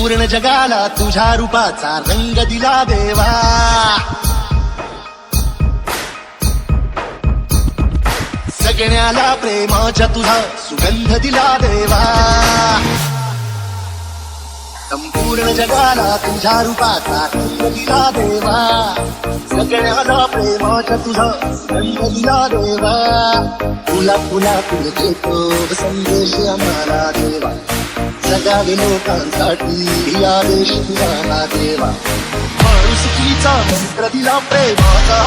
संपूर्ण जगाला तुझ्या रूपाचा रंग दिला देवा. सगळ्याला प्रेमाच्या तुझा सुगंध दिला देवा. संपूर्ण जगाला तुझ्या रूपाचा रंग दिला देवा. सगळ्याला प्रेमाच्या तुझा सुगंध दिला देवा. तुला तुला तुला देतो संदेश आम्हाला देवा. जगावे लोकांसाठी आदेश तुला देवा. माणुसकीचा मंत्र दिला प्रेमाचा.